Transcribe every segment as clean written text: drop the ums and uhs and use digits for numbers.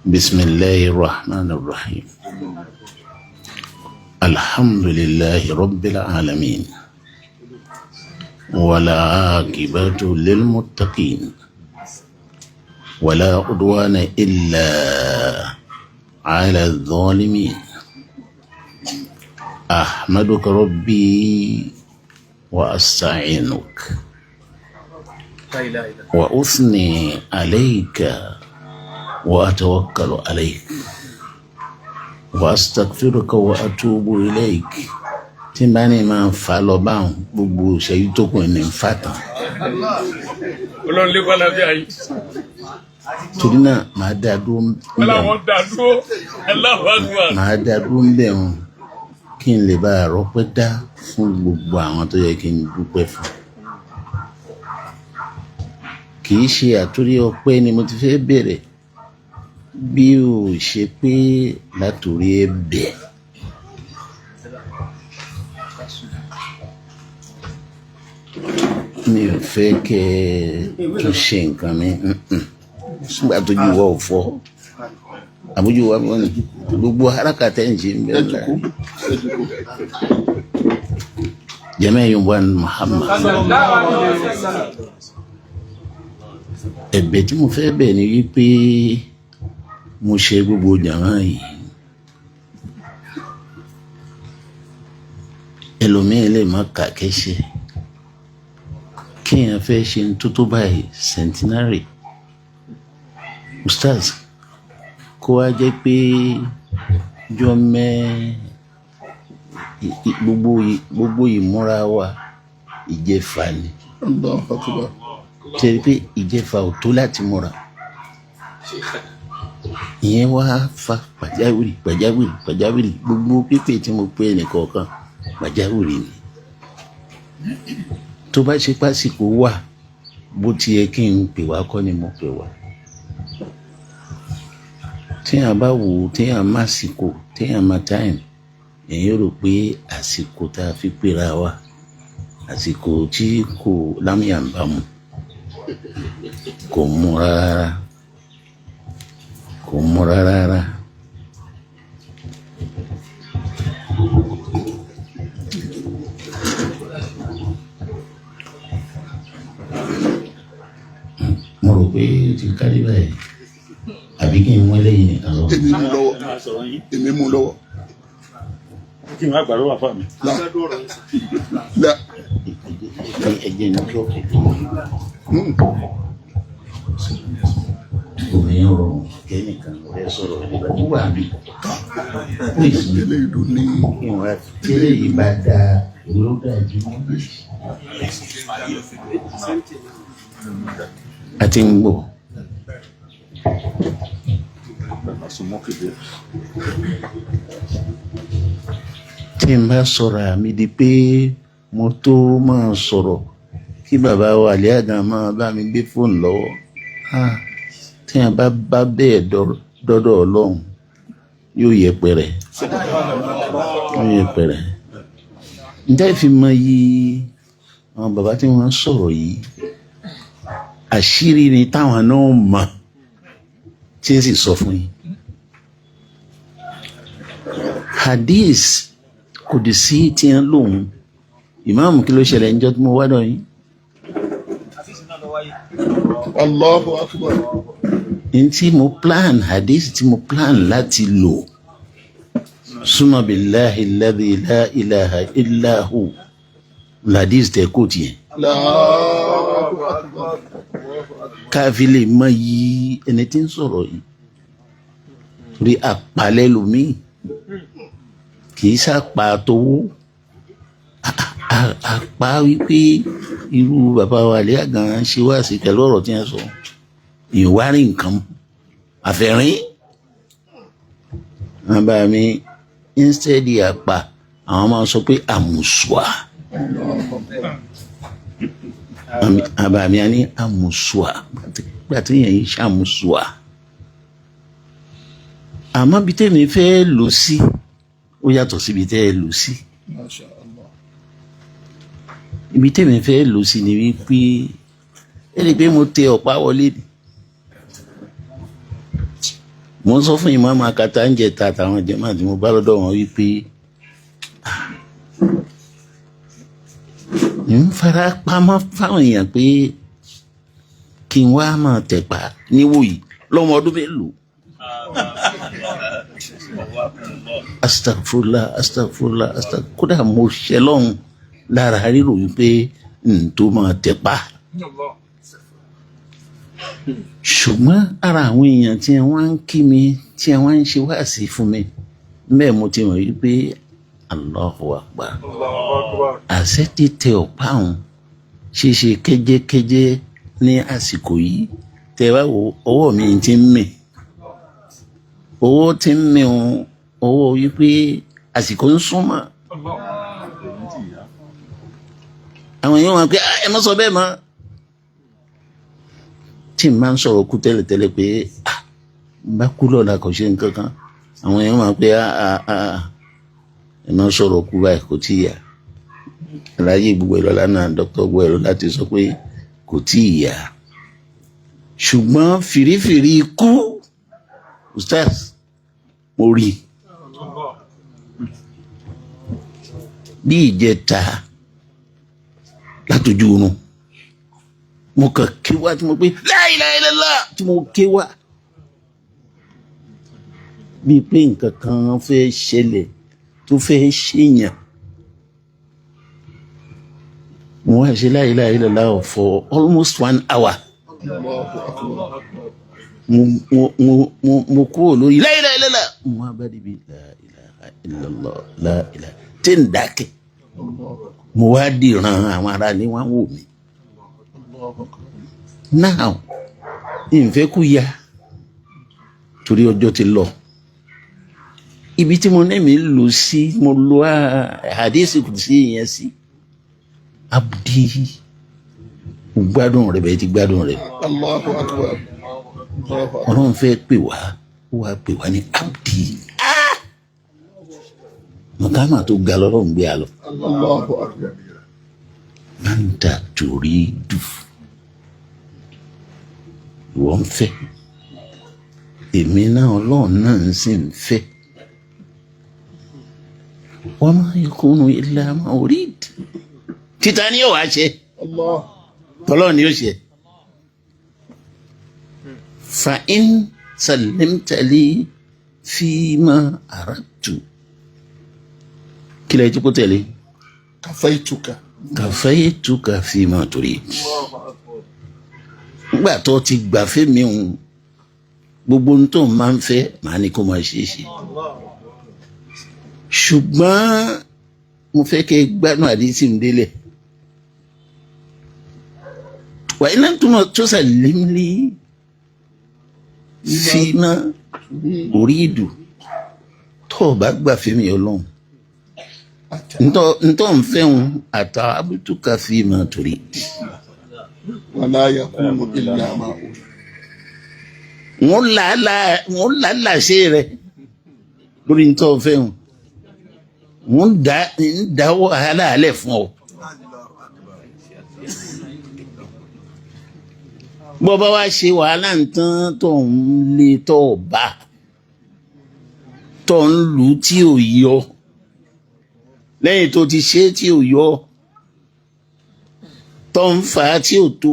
بسم الله الرحمن الرحيم الحمد لله رب العالمين ولا عاقبة للمتقين ولا عدوان إلا على الظالمين أحمدك ربي وأستعينك وأثني عليك وأتوكل عليك وأستغفرك وأتوب إليك tí n bá ní máa fà lọ báwọn gbogbo ìṣẹ́jú tó kù ní fà tán. Ọlọ́run lé wàhálà bí ayé. Torí náà màá dá dúró ń bẹ̀ wọ́n. Àwọn dá dúró ẹlọ́wọ́gbà. Màá dá dúró ń bẹ̀ wọ́n kí n lè bá àrọ́pẹ́ dá fún gbogbo àwọn tó yẹ kí n dúpẹ́ fún. Kì í ṣe àtúrí ọpẹ́ ni mo ti fẹ́ bẹ̀rẹ̀ bí ó ṣe pé látòrí ẹ̀bẹ̀. Mi ò fẹ́ kẹ́ ẹ tún ṣe nǹkan mi nígbà tójú wa ò fọ́ àbójú wa bọ́ ni gbogbo arákàtà ń ṣe ń bẹ̀rẹ̀ la jẹ́mẹ́ yóò wá ní Muhammad. Ẹ̀bẹ̀ tí mo fẹ́ bẹ̀ ni wípé mo ṣe gbogbo jàmá yìí ẹlòmíín lè má kà kẹ́ṣẹ́ kéèyàn fẹ́ ṣe ń tó báyìí centenary ustaz kó wá jẹ́ pé jọ gbogbo ìmúra wa ìjẹfà ni tẹ́lẹ̀ pé ìjẹfà ò tó láti múra ìyẹn wá fa pàjáwìrì gbogbo pípé tí mo pè ẹnìkọ̀ọ̀kan pàjáwìrì ni tó bá ṣe pásìkò wà bó ti yẹ kí n pè wá kọ́ ni mo pè wá téèyàn bá wò ó téèyàn má sìkò téèyàn má táìmù èyàn rò pé àsìkò tá a fi pera wa àsìkò tí kò lámìyàn bá mu kò mú rárá kò mú rárá. Mo rò pé ti kárí báyìí àbí kí n mú eléyìí nìkan lọ. Èmi mú lọ́wọ́. Kí n má gbà lọ́wọ́ àfà mi. Ẹ̀jẹ̀ ní kí ó kò tó. Obìnrin rọrùn kẹ́nìkan rẹ̀ sọ̀rọ̀ nígbà tó wà mí. Eléyìí ló ní. Ìwà tẹ́lẹ̀ yìí bá da ló dájú mọ́. A ti ń gbọ́. Tí n bá sọ̀rọ̀ àmì di pé mo tó máa sọ̀rọ̀ kí bàbá wa àlẹ́ àgàn máa bá mi gbé fóònù lọ́wọ́ tí a bá bẹ́ẹ̀ dọ́dọ̀ Ọlọ́run yóò yẹpẹrẹ ǹjẹ́ ìfi mọ yìí àwọn bàbá tí wọ́n sọ̀rọ̀ yìí àṣírí ni táwọn náà mọ̀ tí ń sì sọ fún yín. Hadith kò dì sí tí ń lòun ìmáàmù kí ló ṣẹlẹ̀ níjọ́ tí mo wá dọ̀ yín. Allahu Akbar. Tí mo plan hadith tí mo plan láti lò summa billahi alladhi la ilaha illa hu hadith tẹ̀ kó tiẹ̀. Káfí lè mọ yìí ẹni tí ń sọ̀rọ̀ yìí rí àpàlẹ́ lómi kì í sàpà tówó àpá wípé irú bàbá wa lè àgàn ṣe wá sí pẹ̀lú ọ̀rọ̀ tí wọ́n sọ ìwárí nǹkan àfẹ́rín bàbá mi instead àpà àwọn máa sọ pé àmùsùà bàbá mi á ní àmùsùà gbàtí yẹn yìí ṣàmùsùà àmọ́ bí tèmi fẹ́ lò sí ó yàtọ̀ síbi tẹ́ ẹ lò sí. Ibi tèmi fẹ́ lò sí ni wípé ẹni pé mo tẹ ọ̀pá wọlé ni mo ń sọ fún ìmáàmù akata ń jẹ ta àtàwọn jẹmọ tí mo bá lọ́dọ̀ wọn wípé ń fara pamọ́ fáwọn èèyàn pé kí n wá máa tẹ̀pá níwò yìí lọ́mọ ọdún mélòó. Astagfirullah kódà mo ṣe lọ́hùn lára ríro wípé n tó máa tẹ̀pá. Ṣùgbọ́n ara àwọn èèyàn tí wọ́n ń kí mi tí wọ́n ń ṣe wáàsí fún mi bẹ́ẹ̀ mo ti mọ̀ wípé Allahu Akbar àṣẹ ti tẹ ọ̀pá òun ṣíṣe kẹ́jẹ́kẹ́jẹ́ ní àsìkò yìí tẹ wá wo ọwọ́ mi ti ń mì owó ti ń mì òun owó wípé àsìkò ń súnmọ́ àwọn èèyàn wọn pé ẹ má sọ bẹ́ẹ̀ mọ́ tí n máa ń sọ̀rọ̀ kú tẹ́lẹ̀tẹ́lẹ̀ pé bá kú lọ́la kò ṣe nǹkan kan àwọn èèyàn máa pé ẹ máa ń sọ̀rọ̀ kú báyìí kò tí ì yá láyé gbogbo ẹ̀ lọ́la náà dókítà gbogbo ẹ̀ lọ láti sọ pé kò tí ì yá ṣùgbọ́n fìrífìrí ikú ustaz mo rí bí ìjẹta látọjú oorun mo kàn ké wá tí mo pé la ilaha illallah tí mo ké wá bíi pé nǹkan kan fẹ́ ṣẹlẹ̀ tó fẹ́ ṣèyàn mo wá ṣe la ilaha illallah for almost 1 hour mo kúrò lórí la ilaha illallah mo wá bá dìbì la ilaha illallah la ilaha tí ń dákẹ́ mo wá dìran àwọn ará ní wọn wò mí now ìfẹ́ kú ya torí ọjọ́ ti lọ ibi tí mo ní mi lò sí mo lo àdéhìsì kù sí ìyẹn sí abdi gbádùn rẹ bẹ́ẹ̀ ti gbádùn rẹ Allahu Akbar. Ọlọ́run fẹ́ pè wá wá pè wá ní abdi mọ̀kámà tó ga lọ́rùn gbé a lọ. Allahu Akbar. Manta turidu ìwọ ń fẹ́ èmi náà Ọlọ́run náà ń sì ń fẹ́ wa ma yakunu illa ma urid títa ni yóò wá ṣe tọ́lọ́ ni yóò ṣe fa in sallimtali fima aradtu kílẹ̀ tí kò tẹ̀lé kàfẹ́yìtùkà fima turid nígbà tó ti gbà fẹ́mi òun gbogbo ohun tó máa ń fẹ́ màá ní kó máa ṣe é ṣe ṣùgbọ́n mo fẹ́ kẹ́ gbádùn àdísì ń délẹ̀ wà iná tó sàlẹ́mìlì fima uridu tó o bá gbà fẹ́mi Ọlọ́run ntọ́ ń fẹ́ wọn àtàbùtùkà fima turid. Wala yakunu illa ma urid. wọ́n lálàṣe rẹ̀ lórí ntọ́ fẹ́ wọn wọ́n dá wàhálà alẹ́ fún ọ. bọ́ bá wá ṣe wàhálà nǹkan tó ń lé tó bá tó ń lù tí ò yọ lẹ́yìn tó ti ṣe tí ò yọ tó ń fà á tí ò tó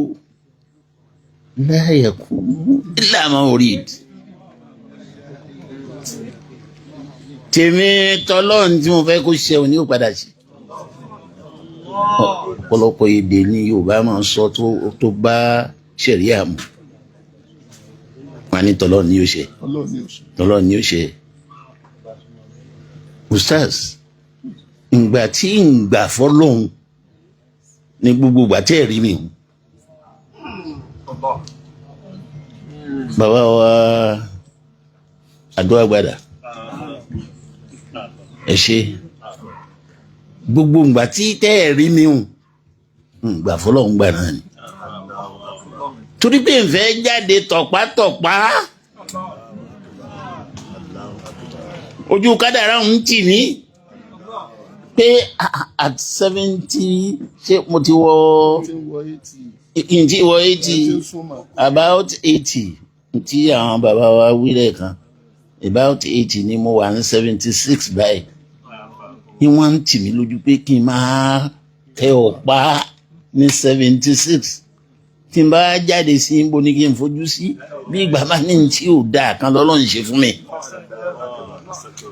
la yakunu illa ma urid. tèmi tọ́lọ́run tí mo fẹ́ kó ṣe òní ò padà sí. ọ̀pọ̀lọpọ̀ èdè ni Yorùbá máa ń sọ tó bá ṣẹ̀ríà mu wọn ní tọ́lọ́run ni yóò ṣe tọ́lọ́run ni yóò ṣe. ustaz ìgbà tí ìgbà fọ́lọ́hun ní gbogbo ìgbà tí ẹ̀rí mi bàbá wa àdó àgbàdà ẹ ṣe gbogbo ìgbà tí tẹ́ ẹ̀rí mi ìgbà fọ́lọ́hun gbà náà ni torí pé n fẹ́ jáde tọ̀pátọ̀pá ojú kádàrá ń tì mí pé at 70 ṣé mo ti wọ ìntí wọ 80 about 80 tí àwọn bàbá wa wí lẹ́ẹ̀kan about 80 ni mo wà ní 76 báyìí ni wọ́n ń tì mí lójú pé kí n máa tẹ ọ̀pá ní 76 tí n bá jáde sí níbo ni kí n fojú sí bí ìgbà bá ní tí ò dáa kan lọ́lọ́run ṣe fún mi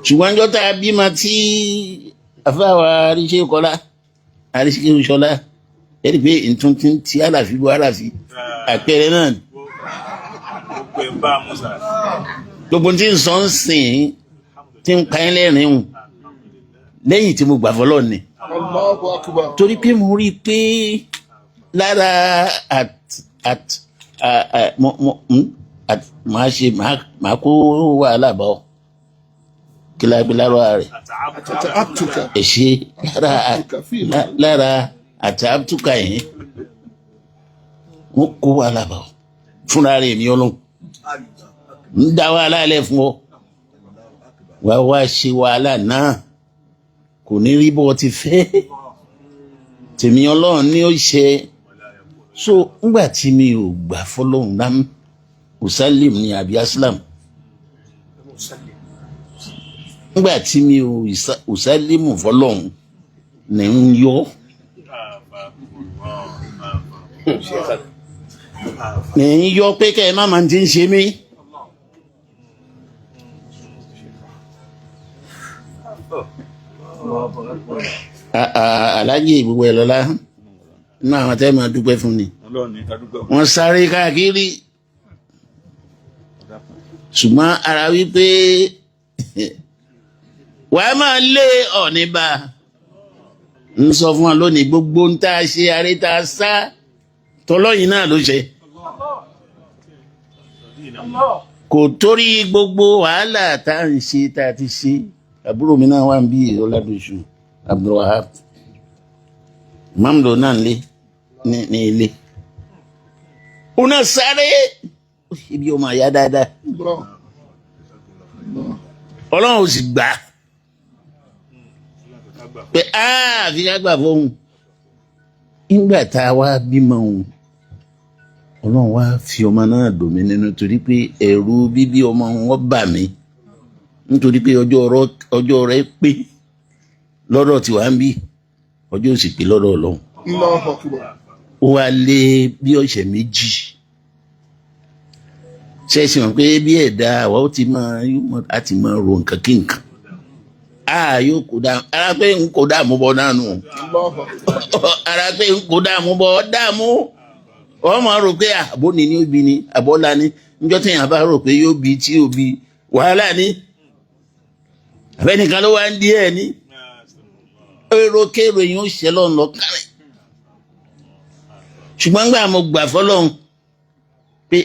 ṣùgbọ́n ọjọ́ tá a bímọ tí afáwa àríṣẹ́ ìṣọlá ẹ̀rí pé nǹkan tí àlàfi bọ́ àlàfi àpẹẹrẹ náà gbogbo tí ń sọ ń sìn tí ń pa ẹ́ lẹ́rìn hùn lẹ́yìn tí mo gbà fọlọ́ ni Allahu akbar. torí pé mo rí i pé lára màá kó wàhálà bá ọ kí la gbé lára rẹ̀ Ata'abtuka. ẹ̀ṣẹ̀ lára àtàbùtùkà yẹn wọ́n kó wàhálà bá ọ fúnra rẹ̀ mi ọlọ́run ń dá wàhálà lẹ̀ fún ọ wàá wá ṣe wàhálà náà kò ní rí bọ́ ti fẹ́ tèmi ọlọ́run ní ó ṣe so ńgbà tí mi ò gbà fọlọ́run dám usalim ní àbí aslam ńgbà tí mi ò usalimu fọlọ́run ní ń yọ ní ń yọ pé kẹ́ ẹ má máa ti ń ṣe mí. Aláàjì gbogbo ẹ̀ lọ́la nínú àwọn tẹ́ máa dúpẹ́ fún ni wọ́n sáré káàkiri ṣùgbọ́n ara wípé wàá máa lé ọ̀ní bá ń sọ fún wa lónìí gbogbo ń tá a ṣe aré tá a sá tọlọ́yìn náà ló ṣe kò torí gbogbo wàhálà tá à ń ṣe tá a ti ṣe àbúrò mi náà wà ń bí Ọládòṣù Abdulwahab mamdo náà lé ní ilé una sáré ibi ọmọ àyà dáadáa Ọlọ́run ò sì gbà pé àfi ká gbà fóun nígbà tá a wá bímọ òun Ọlọ́run wá fi ọmọ náà dùn mí nínú torí pé ẹ̀rù bíbí ọmọ wọn bà mí nítorí pé ọjọ́ rẹ̀ pé lọ́dọ̀ tí wàá ń bí ọjọ́ òsì pé lọ́dọ̀ Ọlọ́run Allahu akbar. ó wá lé bí ọ̀sẹ̀ méjì ṣẹ́ẹ̀sì mọ̀ pé bí ẹ̀dá àwa ó ti máa ro nǹkan kí nǹkan yóò kó dààmú ara pé n kò dààmú bọ́ náà nù Allahu akbar. ara pé n kò dààmú bọ́ dààmú wọ́n máa rò pé àbó ni ní òbí ni àbọ́lá ni níjọ́ tí èèyàn bá rò pé yóò bí tí yóò bí wàhálà ni àbẹ́nìkan ló wá ń di ẹ̀ ní èrò kéèrò yìí ó ṣe lọ́n lọ kárẹ̀ ṣùgbọ́n gbà mo gbà fọlọ́run pé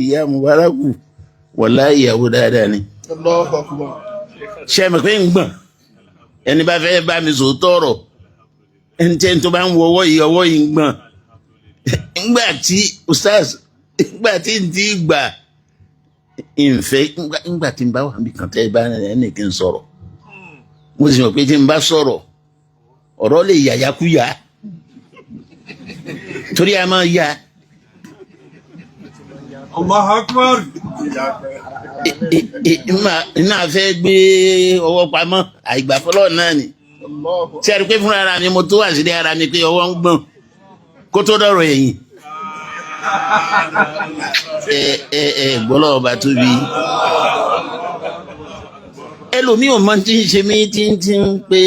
ìyá Mubaraku wọ̀lá ìyàwó dáadáa ni Allahu akbar. ṣe mọ̀ pé ń gbọ̀n ẹni bá fẹ́ bá mi sòótọ́ ọ̀rọ̀ ẹni tẹ́ tó bá ń wọ ọwọ́ yìí ń gbọ̀n ńgbà tí ustaz ńgbà tí n ti gbà ìfẹ́ ńgbà tí n bá wà níbi kan tẹ́ bá ẹnì kí n sọ̀rọ̀ mo sì mọ̀ pé tí n bá sọ̀rọ̀ ọ̀rọ̀ lè yàyàkúyà torí a máa ya Allahu Akbar. iná fẹ́ gbé ọwọ́ pamọ́ àìgbàfọ́lọ́ náà ni Allahu tí a rí pé fúnra ara mi mo tó wà sílé ara mi pé ọwọ́ ń gbọ̀n kó tó dọ̀rọ̀ ẹ̀yìn gbọ́lọ́ ọba tóbi ẹlòmíì ò mọ tí ń ṣe mí tí ń pé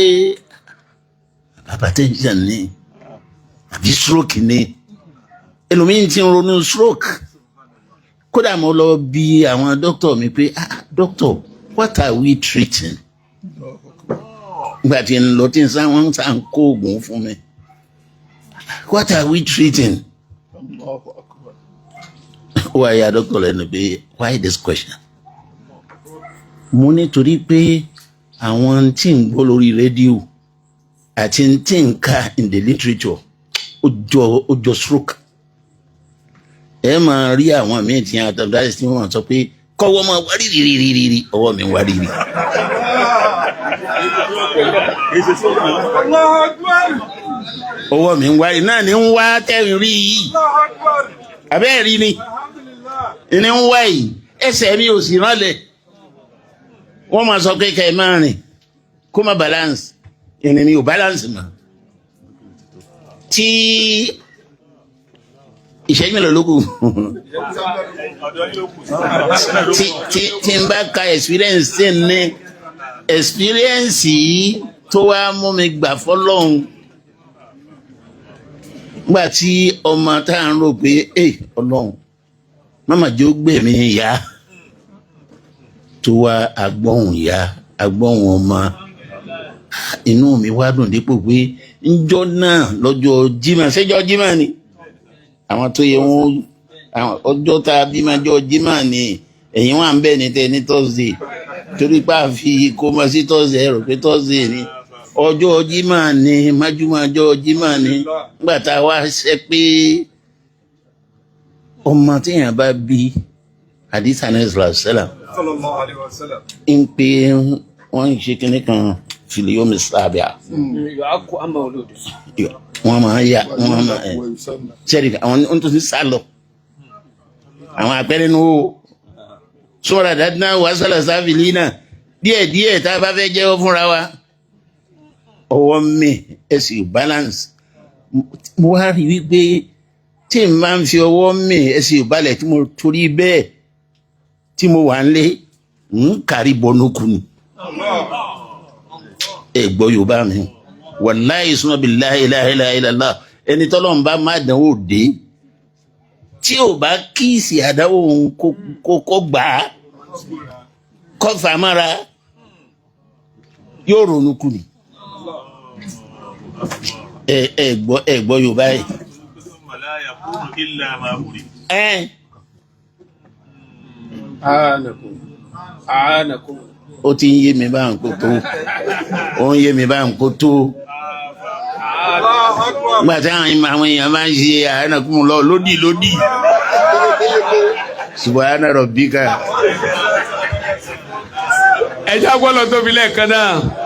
hypertension ni àbí stroke ni ẹlòmíì ti ń ronú stroke kódà mo lọ bi àwọn doctor mi pé doctor what are we treating nígbà tí n lọ tí n sá wọn sá ń kó oògùn fún mi what are we treating akbar. ó wá ya doctor lẹ́nu pé why this question mo nítorí pé àwọn tí ń gbọ́ lórí rédíò àti tí ń ka in the literature ó jọ stroke ẹ máa rí àwọn míì tí wọn àtàwọn tí wọn sọ pé kọ́wọ́ máa wá rírì ọwọ́ mi wá rírì. ọwọ́ mi ń wá rírì náà ni ń wá tẹ́rìn rí yìí abẹ́ẹ̀ rí ni ń wá yìí ẹsẹ̀ mi ò sì ránlẹ̀ wọ́n máa sọ pé kẹ́ ẹ máa rìn kó má balance ìrìn mi ò balance mọ́ tí ìṣẹ́jú mélòó ló kù tí n bá ka experience tí n ní experience yìí tó wá mú mi gbà fọlọ́hún gbà tí ọmọ tá à ń rò pé ọlọ́hun mama jẹ́ ó gbẹ̀mí ìyá tó wá agbọ́hùn ìyá agbọ́hùn ọmọ inú mi wá dùn dípò pé ńjọ́ náà lọ́jọ́ Jímọ̀ ṣéjọ́ Jímọ̀ ni àwọn tó yẹ wọn ọjọ́ tá a bímọ ọjọ́ Jímọ̀ ni ẹ̀yin wà ń bẹ̀ ní tẹ ní Thursday torí pé a fi kó mọ sí Thursday rò pé Thursday ni ọjọ́ Jímọ̀ ni májúmọ́ ọjọ́ Jímọ̀ ni nígbà tá a wá ṣe pé ọmọ téèyàn bá bí hadith anayi sallallahu alaihi wasallam ń pé wọ́n ń ṣe kinní kan filiyomi sábẹ́à wọ́n máa ya wọ́n máa ṣẹ́ẹ̀rì àwọn tó ti sá lọ àwọn apẹ́rẹ́ ní o sọ́ra dáadáa wàásàlà sáfìlì náà díẹ̀díẹ̀ tá a bá fẹ́ jẹ́wọ́ fúnra wa ọwọ́ mi ẹ̀sìn balance mo wá rí wípé tí n máa ń fi ọwọ́ mi ẹ̀sìn ìbalẹ̀ tí mo torí bẹ́ẹ̀ tí mo wà ń lé ń kárí bọ́nùkù ni ẹ gbọ́ Yorùbá mi wàláyé suma billahi la ilaha illallah ẹni tọ́lọ́ ń bá má dánwò dé tí ò bá kíìsì àdáwò kó gbà á kọ́ fàmára yóò ronú kù ni ẹ gbọ́ Yorùbá yìí. Ó ti ń yé mi bá ń kó tó ó ń yé mi bá ń kó tó nígbà tí àwọn èèyàn máa ń ṣe àánàkùn lọ lódì subhana rabbika. Ẹ já gbọ́dọ̀ tóbi lẹ́ẹ̀kan náà.